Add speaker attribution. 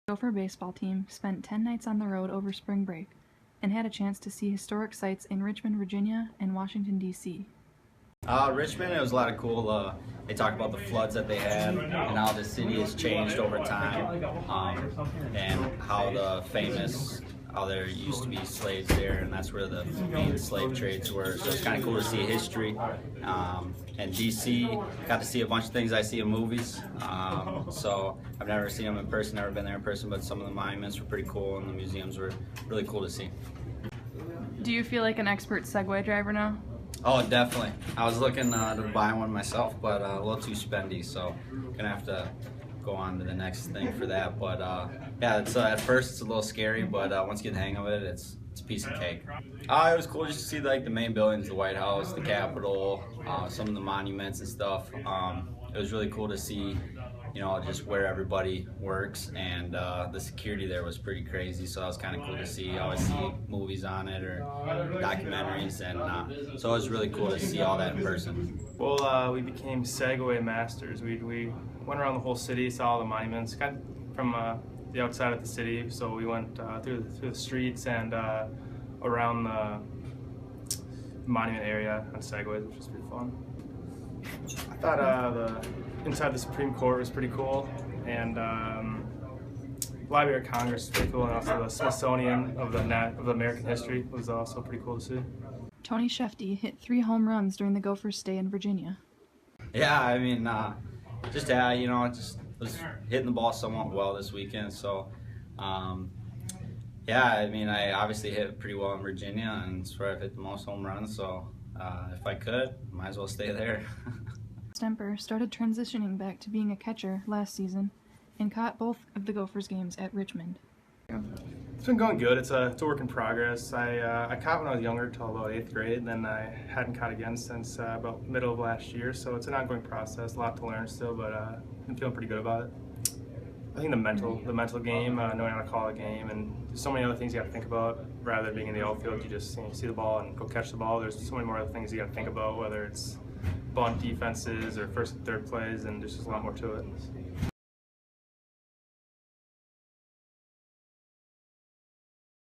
Speaker 1: Gopher baseball team spent 10 nights on the road over spring break and had a chance to see historic sites in Richmond, Virginia and Washington, D.C.
Speaker 2: Richmond, it was a lot of cool. They talked about the floods that they had and how the city has changed over time, and how there used to be slaves there, and that's where the main slave trades were. So it's kind of cool to see history. And DC, got to see a bunch of things I see in movies. So I've never seen them in person, never been there in person, but some of the monuments were pretty cool, and the museums were really cool to see.
Speaker 1: Do you feel like an expert Segway driver now?
Speaker 2: Oh, definitely. I was looking to buy one myself, but a little too spendy, so gonna have to go on to the next thing for that. But yeah, it's at first it's a little scary, but once you get the hang of it, it's a piece of cake. It was cool just to see like the main buildings, the White House, the Capitol, some of the monuments and stuff. It was really cool to see, you know, just where everybody works, and the security there was pretty crazy, so that was kind of cool to see. I always see movies on it or documentaries, and so it was really cool to see all that in person.
Speaker 3: Well, we became Segway masters. We went around the whole city, saw all the monuments, kind of from the outside of the city, so we went through the streets and around the monument area on Segways, which was pretty fun. I thought the inside the Supreme Court was pretty cool, and Library of Congress was pretty cool, and also the Smithsonian of the American history was also pretty cool to see.
Speaker 1: Tony Shefty hit 3 home runs during the Gophers' stay in Virginia.
Speaker 2: Yeah, I mean, you know, just was hitting the ball somewhat well this weekend, so yeah, I mean, I obviously hit pretty well in Virginia, and it's where I've hit the most home runs, so if I could, might as well stay there.
Speaker 1: Stemper started transitioning back to being a catcher last season and caught both of the Gophers games at Richmond.
Speaker 3: It's been going good. It's a work in progress. I caught when I was younger till about 8th grade, then I hadn't caught again since about middle of last year, so it's an ongoing process, a lot to learn still, but I'm feeling pretty good about it. I think the mental game, knowing how to call a game, and there's so many other things you got to think about. Rather than being in the outfield, you just see the ball and go catch the ball. There's so many more other things you got to think about, whether it's bunt defenses or first and third plays, and there's just a lot more to it.